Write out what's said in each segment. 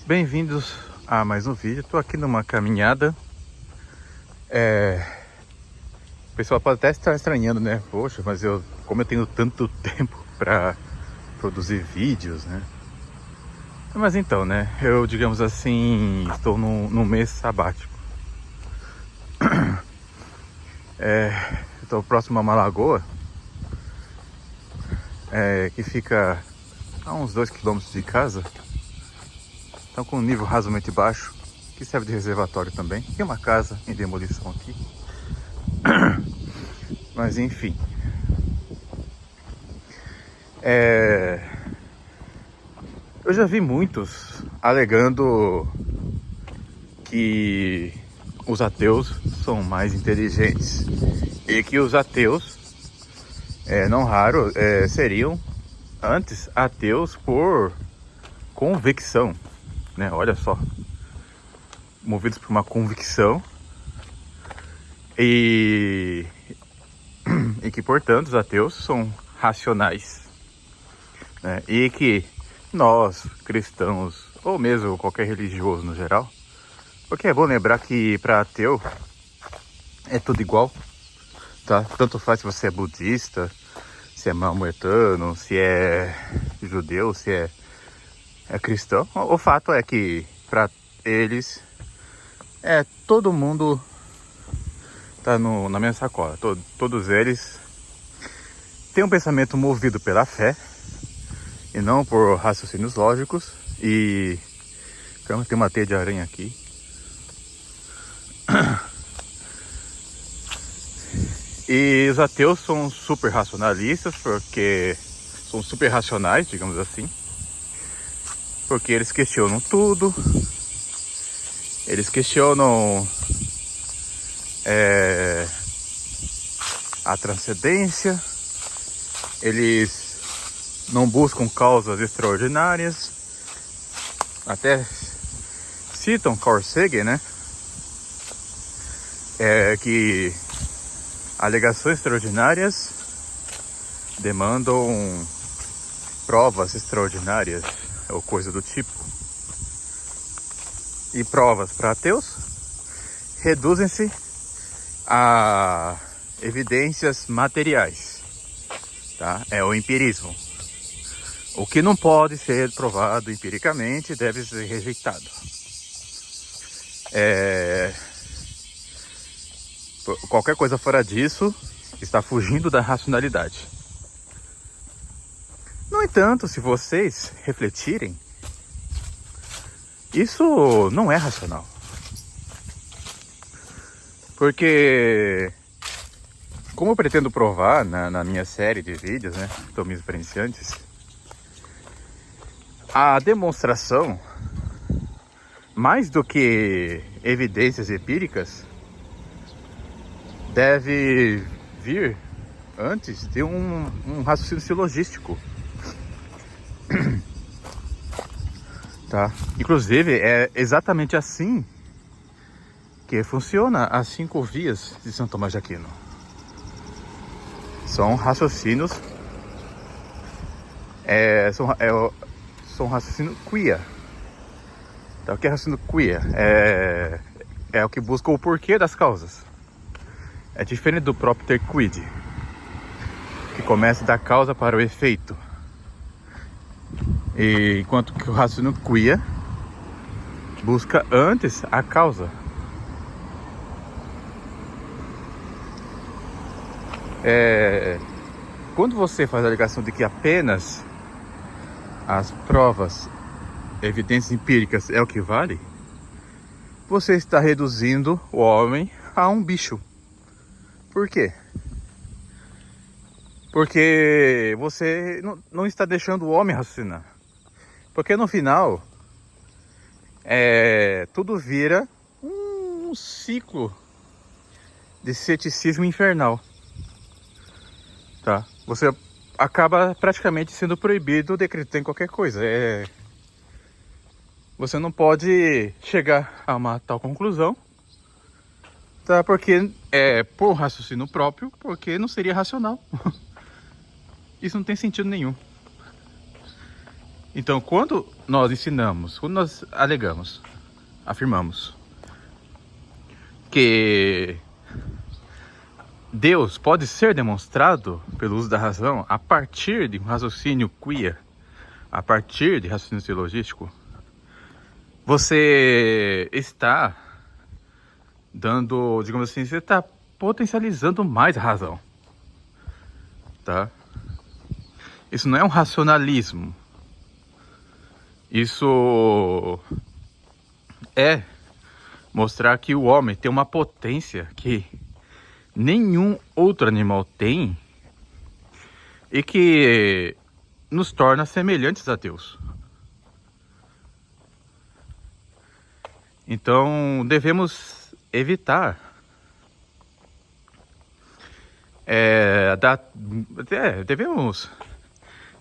Bem-vindos a mais um vídeo. Estou aqui numa caminhada. O pessoal pode até estar estranhando, né? Poxa, mas como eu tenho tanto tempo para produzir vídeos, né? Mas então, né? Eu, digamos assim, estou num mês sabático. Estou próximo a uma lagoa que fica a uns 2 quilômetros de casa. Então, com um nível razoavelmente baixo, que serve de reservatório também. Tem uma casa em demolição aqui. Mas enfim. Eu já vi muitos alegando que os ateus são mais inteligentes. E que os ateus, não raro, seriam antes ateus por convicção. Né? Olha só, movidos por uma convicção e que, portanto, os ateus são racionais, né? E que nós, cristãos, ou mesmo qualquer religioso no geral, porque é bom lembrar que para ateu é tudo igual, tá? Tanto faz se você é budista, se é maometano, se é judeu, se é cristão. O fato é que para eles todo mundo tá na mesma sacola. Todos eles têm um pensamento movido pela fé e não por raciocínios lógicos. E caramba, tem uma teia de aranha aqui. E os ateus são super racionalistas, porque são super racionais, digamos assim, porque eles questionam tudo. Eles questionam a transcendência. Eles não buscam causas extraordinárias. Até citam Carl Sagan, né? Que alegações extraordinárias demandam provas extraordinárias, ou coisa do tipo. E provas para ateus reduzem-se a evidências materiais, tá? É o empirismo. O que não pode ser provado empiricamente deve ser rejeitado. Qualquer coisa fora disso está fugindo da racionalidade. No entanto, se vocês refletirem, isso não é racional. Porque, como eu pretendo provar na minha série de vídeos, né, Tomismos Principiantes, a demonstração, mais do que evidências empíricas, deve vir antes de um raciocínio silogístico. Tá? Inclusive, é exatamente assim que funciona as 5 vias de São Tomás de Aquino. São raciocínios, são raciocínio quia. Então, o que é raciocínio quia? É o que busca o porquê das causas. É diferente do propter quid, que começa da causa para o efeito. Enquanto que o raciocínio quia busca antes a causa. Quando você faz a alegação de que apenas as provas, evidências empíricas é o que vale, você está reduzindo o homem a um bicho. Por quê? Porque você não está deixando o homem raciocinar. Porque no final, tudo vira um ciclo de ceticismo infernal. Tá? Você acaba praticamente sendo proibido de acreditar em qualquer coisa. Você não pode chegar a uma tal conclusão, tá? Porque por raciocínio próprio, porque não seria racional. Isso não tem sentido nenhum. Então, quando nós ensinamos, quando nós alegamos, afirmamos que Deus pode ser demonstrado pelo uso da razão a partir de um raciocínio queer, a partir de raciocínio silogístico, você está dando, digamos assim, você está potencializando mais a razão, tá? Isso não é um racionalismo. Isso é mostrar que o homem tem uma potência que nenhum outro animal tem e que nos torna semelhantes a Deus. Então devemos evitar devemos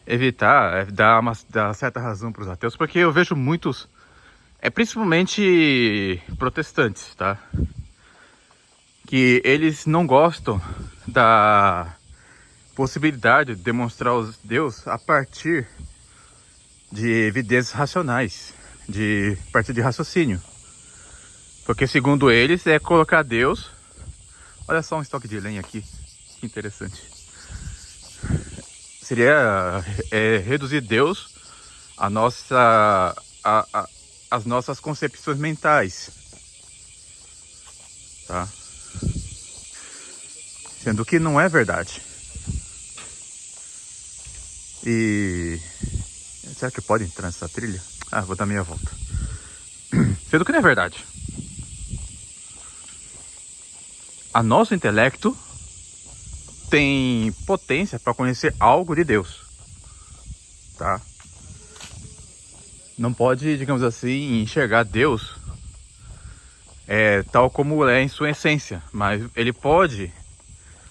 evitar dar certa razão para os ateus, porque eu vejo muitos, principalmente protestantes, tá? Que eles não gostam da possibilidade de demonstrar os Deus a partir de evidências racionais, a partir de raciocínio. Porque segundo eles é colocar Deus... Olha só um estoque de lenha aqui, que interessante. Seria reduzir Deus a as nossas concepções mentais, tá? Sendo que não é verdade. E será que pode entrar nessa trilha? Ah, vou dar meia volta. Sendo que não é verdade. A nosso intelecto tem potência para conhecer algo de Deus, tá? Não pode, digamos assim, enxergar Deus tal como é em sua essência, mas ele pode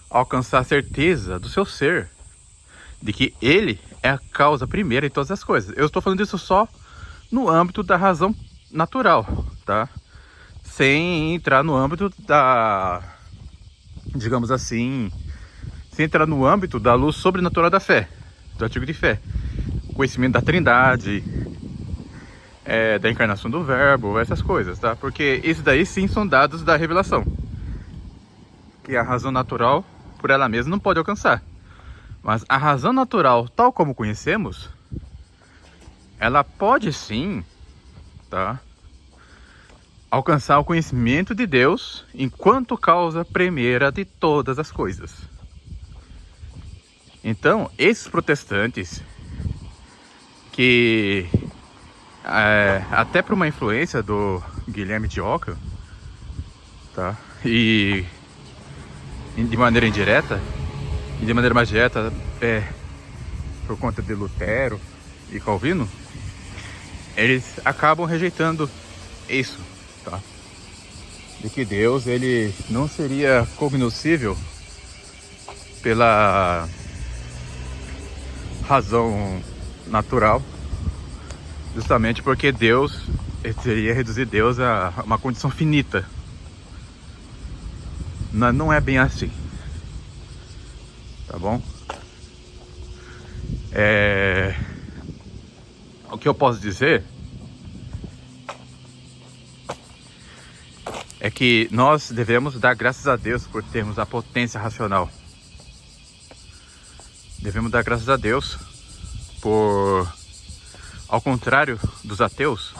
alcançar a certeza do seu ser, de que ele é a causa primeira de todas as coisas. Eu estou falando isso só no âmbito da razão natural, tá? Sem entrar no âmbito da, digamos assim, sem entrar no âmbito da luz sobrenatural da fé, do artigo de fé, o conhecimento da Trindade, da encarnação do Verbo, essas coisas, tá? Porque isso daí sim são dados da revelação, que a razão natural por ela mesma não pode alcançar. Mas a razão natural, tal como conhecemos, ela pode sim, tá, alcançar o conhecimento de Deus enquanto causa primeira de todas as coisas. Então, esses protestantes que até por uma influência do Guilherme de Ockham, tá, e de maneira indireta e de maneira mais direta por conta de Lutero e Calvino, eles acabam rejeitando isso, tá? De que Deus ele não seria cognoscível pela razão natural, justamente porque Deus seria reduzir Deus a uma condição finita. Não é bem assim, tá bom? O que eu posso dizer é que nós devemos dar graças a Deus por termos a potência racional. Devemos dar graças a Deus por, ao contrário dos ateus,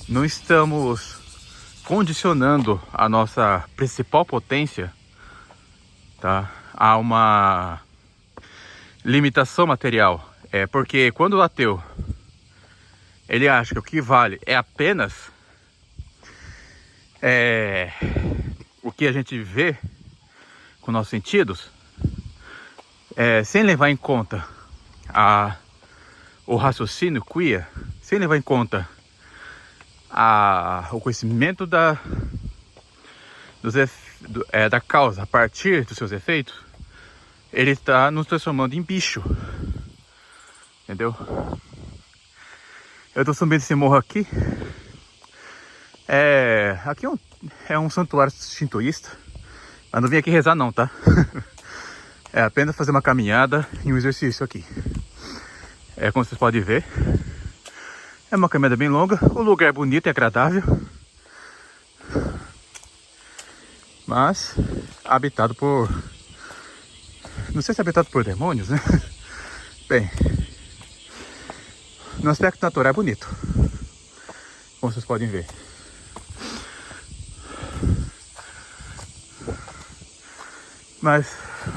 não estamos condicionando a nossa principal potência, tá, a uma limitação material. Porque quando o ateu ele acha que o que vale é apenas o que a gente vê com nossos sentidos, sem levar em conta o raciocínio queer, sem levar em conta o conhecimento da causa a partir dos seus efeitos, ele está nos transformando em bicho, entendeu? Eu estou subindo esse morro aqui. Aqui é um santuário shintoísta, mas não vim aqui rezar não, tá? É apenas fazer uma caminhada e um exercício aqui. Como vocês podem ver, É uma caminhada bem longa, o lugar é bonito e agradável, mas habitado por... não sei se é habitado por demônios, né? Bem, no aspecto natural é bonito, como vocês podem ver. Mas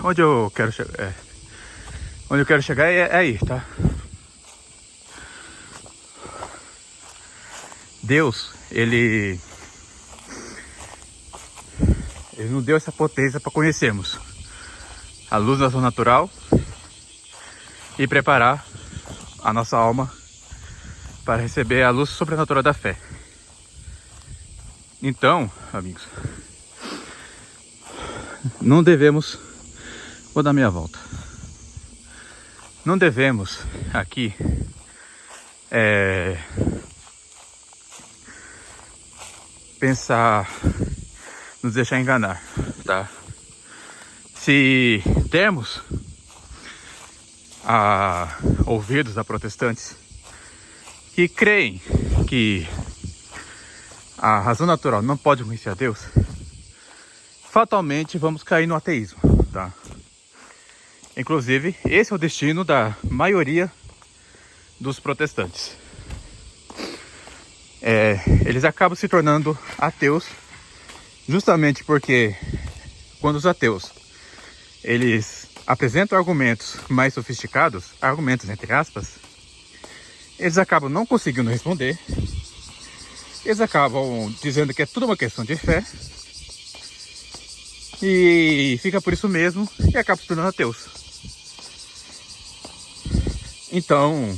onde eu quero chegar é aí, tá? Deus, ele nos deu essa potência para conhecermos a luz da ação natural e preparar a nossa alma para receber a luz sobrenatural da fé. Então, amigos, não devemos... vou dar meia volta. Não devemos aqui pensar, nos deixar enganar, tá? Se dermos ouvidos a protestantes que creem que a razão natural não pode conhecer a Deus, fatalmente vamos cair no ateísmo, tá? Inclusive, esse é o destino da maioria dos protestantes. Eles acabam se tornando ateus justamente porque quando os ateus eles apresentam argumentos mais sofisticados, argumentos entre aspas, eles acabam não conseguindo responder, eles acabam dizendo que é tudo uma questão de fé e fica por isso mesmo e acaba se tornando ateus. Então,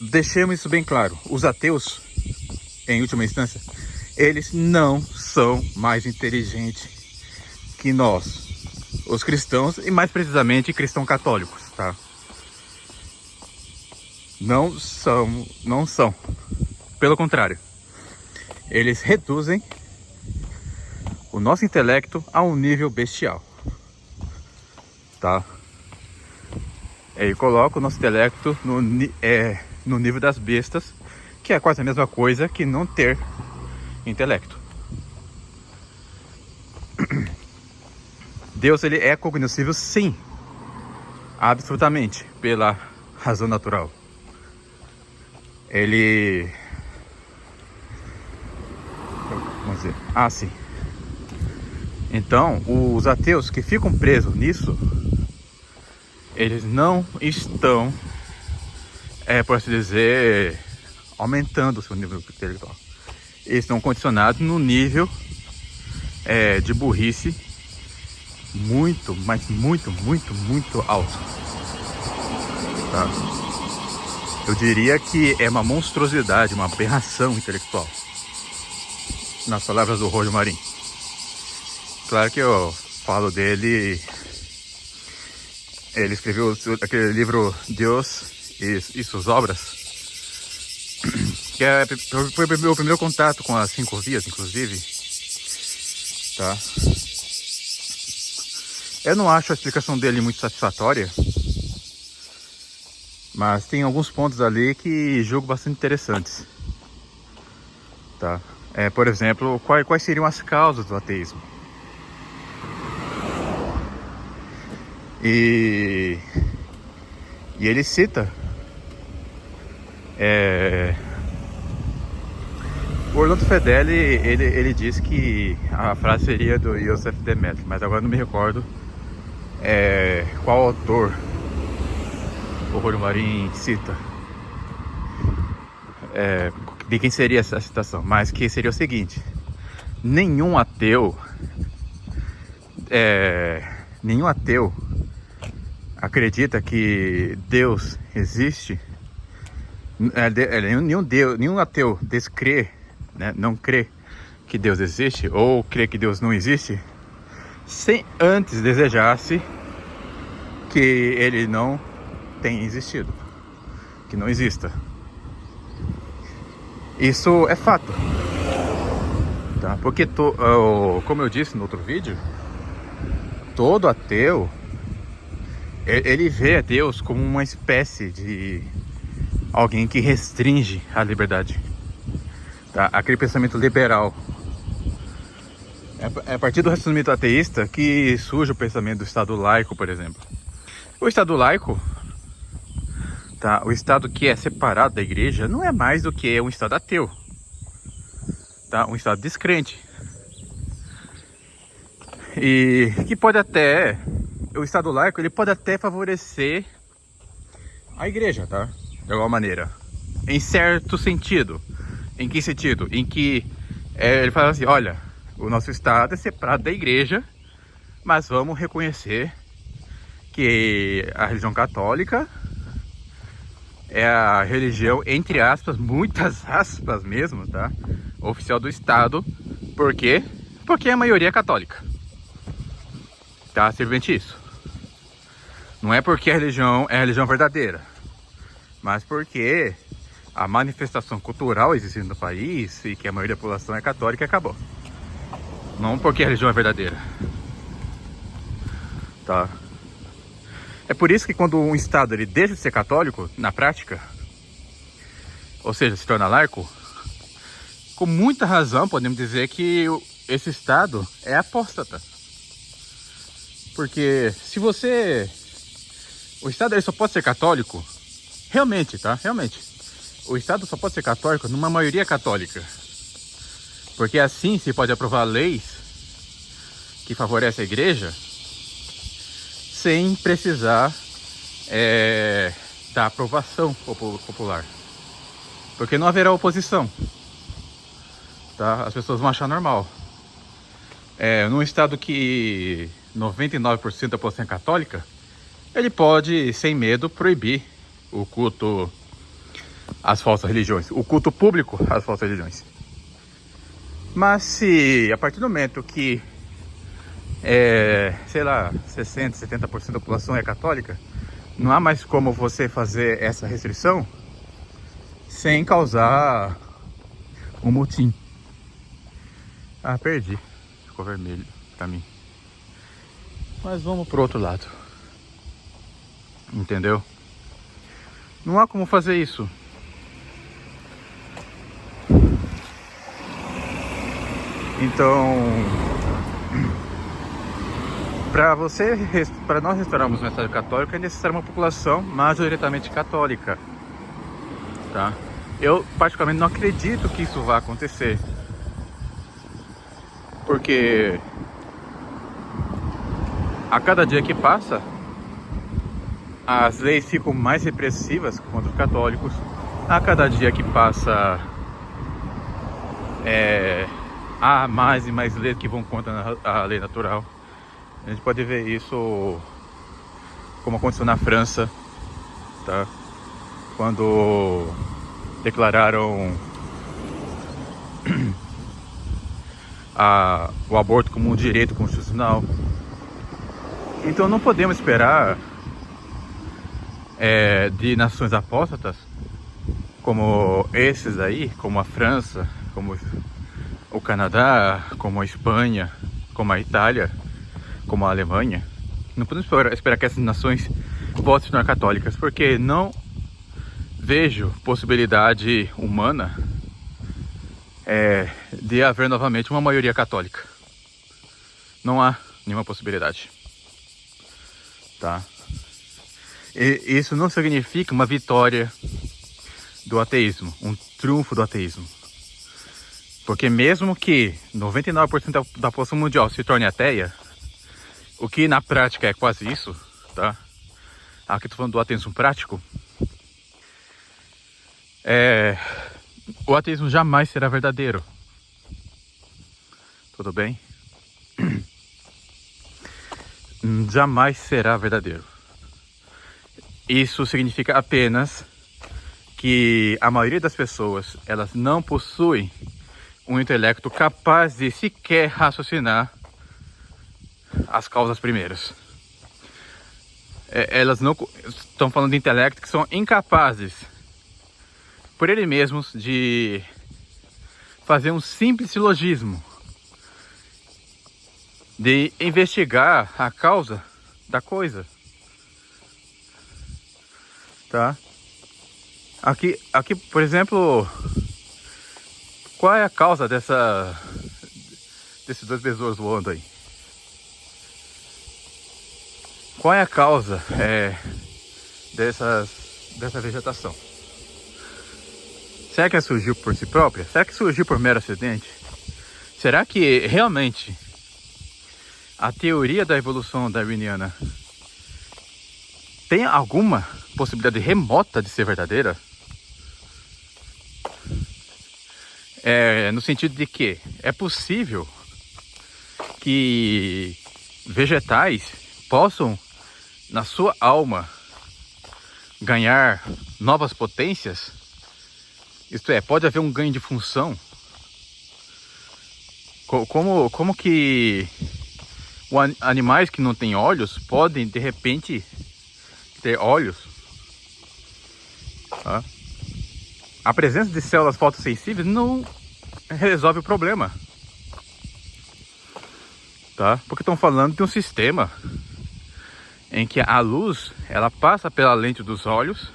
deixemos isso bem claro, os ateus, em última instância, eles não são mais inteligentes que nós, os cristãos, e mais precisamente cristãos católicos, tá? Não são. Pelo contrário, eles reduzem o nosso intelecto a um nível bestial, tá? E coloca o nosso intelecto no nível das bestas, que é quase a mesma coisa que não ter intelecto. Deus, ele é cognoscível, sim, absolutamente, pela razão natural. Ele... vamos dizer... sim. Então, os ateus que ficam presos nisso, eles não estão, por assim dizer, aumentando o seu nível intelectual. Eles estão condicionados no nível de burrice muito, mas muito alto, tá? Eu diria que é uma monstruosidade, uma aberração intelectual, nas palavras do Roger Marim. Claro que eu falo dele, ele escreveu aquele livro Deus e suas obras, que foi o meu primeiro contato com as 5 vias, inclusive, tá? Eu não acho a explicação dele muito satisfatória, mas tem alguns pontos ali que julgo bastante interessantes, tá? Por exemplo, quais seriam as causas do ateísmo? E ele cita o Orlando Fedeli, ele diz que a frase seria do Joseph Demetrio, mas agora não me recordo qual autor o Roger Marim cita, de quem seria essa citação, mas que seria o seguinte: nenhum ateu acredita que Deus existe. Nenhum ateu descrê, né, não crê que Deus existe, ou crê que Deus não existe, sem antes desejasse que ele não tenha existido, que não exista. Isso é fato, tá? Porque como eu disse no outro vídeo, todo ateu Ele vê a Deus como uma espécie de alguém que restringe a liberdade, tá? Aquele pensamento liberal. É a partir do pensamento ateísta que surge o pensamento do Estado laico, por exemplo. O Estado laico, tá? O Estado que é separado da igreja não é mais do que um Estado ateu, tá? Um Estado descrente. E que pode até, o Estado laico, ele pode até favorecer a igreja, tá? De alguma maneira. Em certo sentido. Em que sentido? Em que ele fala assim, olha, o nosso Estado é separado da igreja, mas vamos reconhecer que a religião católica é a religião, entre aspas, muitas aspas mesmo, tá? Oficial do Estado. Por quê? Porque a maioria é católica. Tá? Simplesmente isso. Não é porque a religião é a religião verdadeira, mas porque a manifestação cultural existente no país e que a maioria da população é católica e acabou. Não porque a religião é verdadeira. Tá? É por isso que quando um Estado ele deixa de ser católico, na prática, ou seja, se torna laico, com muita razão podemos dizer que esse Estado é apóstata. Porque se você... O Estado ele só pode ser católico, realmente, tá? Realmente. O Estado só pode ser católico numa maioria católica. Porque assim se pode aprovar leis que favorecem a igreja sem precisar da aprovação popular. Porque não haverá oposição. Tá? As pessoas vão achar normal. Num Estado que 99% da população é católica, ele pode, sem medo, proibir o culto às falsas religiões, o culto público às falsas religiões. Mas se a partir do momento que, sei lá, 60%, 70% da população é católica, não há mais como você fazer essa restrição sem causar um motim. Ah, perdi. Ficou vermelho pra mim. Mas vamos pro outro lado. Entendeu? Não há como fazer isso. Então, para nós restaurarmos o Estado católico, é necessário uma população majoritariamente católica, tá? Eu particularmente não acredito que isso vá acontecer, porque a cada dia que passa, as leis ficam mais repressivas contra os católicos. A cada dia que passa, há mais e mais leis que vão contra a lei natural. A gente pode ver isso como aconteceu na França, tá? Quando declararam o aborto como um direito constitucional. Então não podemos esperar de nações apóstatas como esses aí, como a França, como o Canadá, como a Espanha, como a Itália, como a Alemanha. Não podemos esperar que essas nações voltem a se tornar católicas, porque não vejo possibilidade humana de haver novamente uma maioria católica. Não há nenhuma possibilidade, tá? E isso não significa uma vitória do ateísmo, um triunfo do ateísmo. Porque mesmo que 99% da população mundial se torne ateia, o que na prática é quase isso, tá? Aqui estou falando do ateísmo prático. O ateísmo jamais será verdadeiro. Tudo bem? Jamais será verdadeiro. Isso significa apenas que a maioria das pessoas, elas não possuem um intelecto capaz de sequer raciocinar as causas primeiras. Elas não estão falando de intelecto que são incapazes por eles mesmos de fazer um simples silogismo, de investigar a causa da coisa. tá? Aqui, por exemplo, qual é a causa desses dois besouros voando aí? Qual é a causa dessa vegetação? Será que ela surgiu por si própria? Será que surgiu por mero acidente? Será que realmente a teoria da evolução darwiniana tem alguma possibilidade remota de ser verdadeira? No sentido de que é possível que vegetais possam, na sua alma, ganhar novas potências? Isto é, pode haver um ganho de função? Como que animais que não têm olhos podem, de repente, ter olhos? Tá? A presença de células fotossensíveis não resolve o problema. Tá? Porque estão falando de um sistema em que a luz ela passa pela lente dos olhos,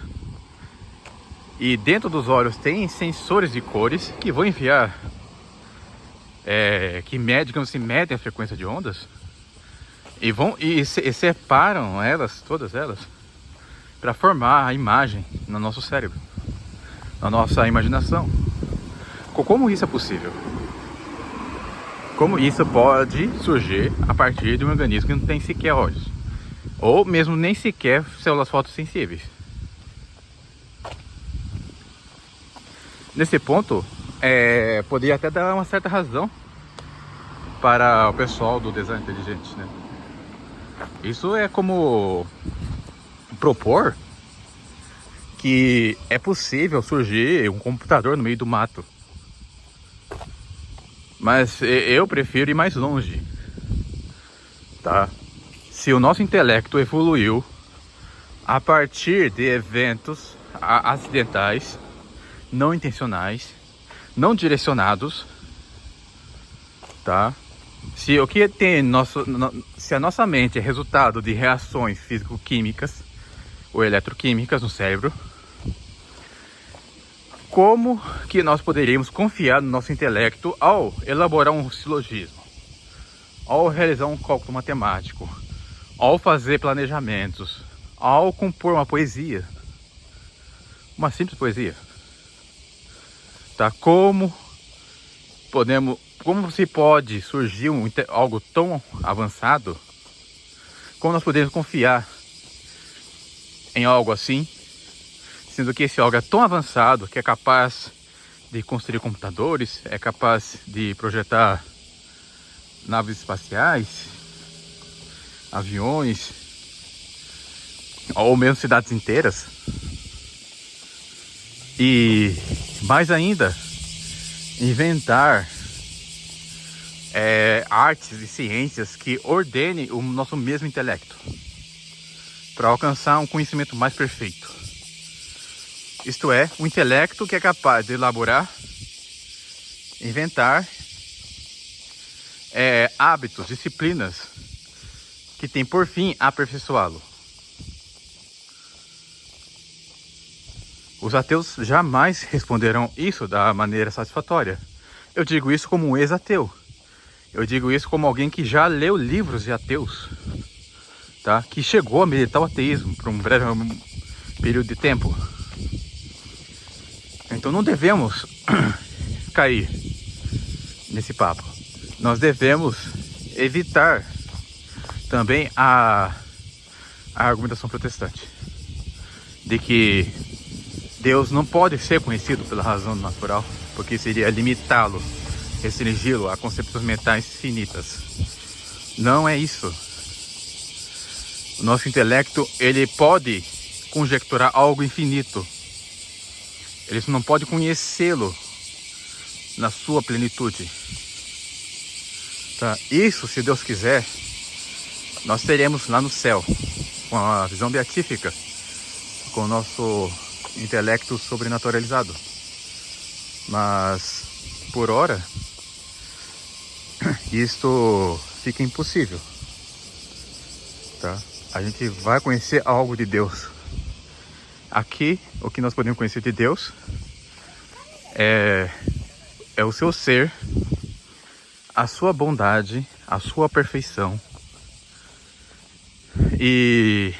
e dentro dos olhos tem sensores de cores que vão enviar, medem a frequência de ondas e separam todas elas, para formar a imagem no nosso cérebro, na nossa imaginação. Como isso é possível? Como isso pode surgir a partir de um organismo que não tem sequer olhos, ou mesmo nem sequer células fotossensíveis? Nesse ponto, poderia até dar uma certa razão para o pessoal do design inteligente, né? Isso é como propor que é possível surgir um computador no meio do mato. Mas eu prefiro ir mais longe, tá? Se o nosso intelecto evoluiu a partir de eventos acidentais, não intencionais, não direcionados, tá? Se a nossa mente é resultado de reações físico-químicas ou eletroquímicas no cérebro, como que nós poderíamos confiar no nosso intelecto ao elaborar um silogismo, ao realizar um cálculo matemático, ao fazer planejamentos, ao compor uma poesia, uma simples poesia? Tá? Como se pode surgir algo tão avançado? Como nós podemos confiar em algo assim, sendo que esse algo é tão avançado que é capaz de construir computadores, é capaz de projetar naves espaciais, aviões, ou mesmo cidades inteiras? E mais ainda, inventar artes e ciências que ordenem o nosso mesmo intelecto para alcançar um conhecimento mais perfeito. Isto é, um intelecto que é capaz de elaborar, inventar hábitos, disciplinas que tem por fim aperfeiçoá-lo. Os ateus jamais responderão isso da maneira satisfatória. Eu digo isso como um ex-ateu. Eu digo isso como alguém que já leu livros de ateus, tá? Que chegou a meditar o ateísmo por um breve período de tempo. Então não devemos cair nesse papo. Nós devemos evitar também a argumentação protestante de que Deus não pode ser conhecido pela razão natural, porque seria limitá-lo, restringi-lo a concepções mentais finitas. Não é isso. O nosso intelecto, ele pode conjecturar algo infinito. Ele não pode conhecê-lo na sua plenitude. Tá? Isso, se Deus quiser, nós teremos lá no céu, com a visão beatífica, com o nosso intelecto sobrenaturalizado. Mas, por hora, isto fica impossível. Tá? A gente vai conhecer algo de Deus aqui que o que nós podemos conhecer de Deus é o seu ser, a sua bondade, a sua perfeição, e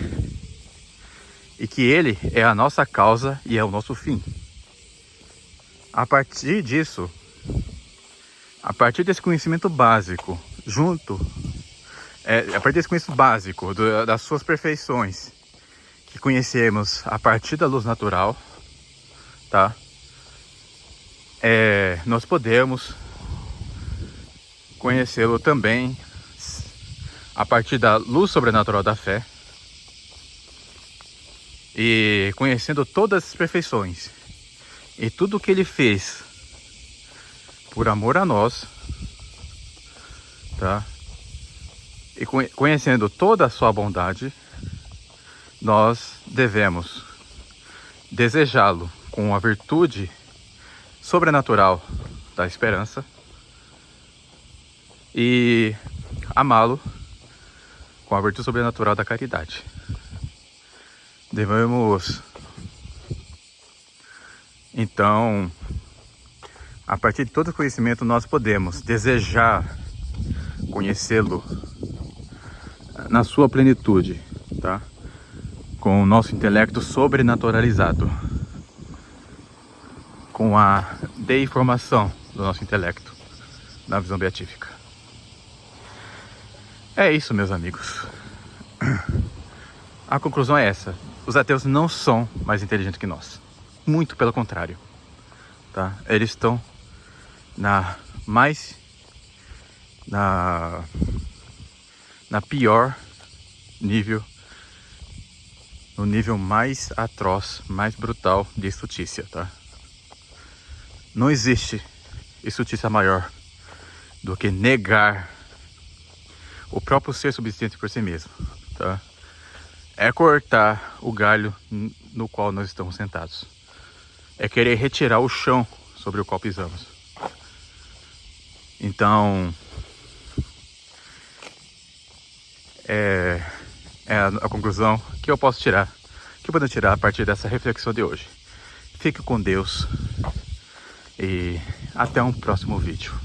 que Ele é a nossa causa e é o nosso fim. A partir disso, a partir desse conhecimento básico, a partir desse conhecimento básico das suas perfeições, que conhecemos a partir da luz natural, tá? Nós podemos conhecê-lo também a partir da luz sobrenatural da fé, e conhecendo todas as perfeições e tudo o que Ele fez por amor a nós, tá? E conhecendo toda a sua bondade, nós devemos desejá-lo com a virtude sobrenatural da esperança e amá-lo com a virtude sobrenatural da caridade. Devemos, então, a partir de todo conhecimento, nós podemos desejar conhecê-lo na sua plenitude, tá? Com o nosso intelecto sobrenaturalizado, com a deformação do nosso intelecto na visão beatífica. É isso, meus amigos. A conclusão é essa: os ateus não são mais inteligentes que nós, muito pelo contrário, tá? Eles estão na pior nível, no nível mais atroz, mais brutal de estultícia, tá? Não existe estultícia maior do que negar o próprio ser subsistente por si mesmo, tá? É cortar o galho no qual nós estamos sentados. É querer retirar o chão sobre o qual pisamos. Então, é a conclusão que eu posso tirar, que podemos tirar a partir dessa reflexão de hoje. Fique com Deus e até um próximo vídeo.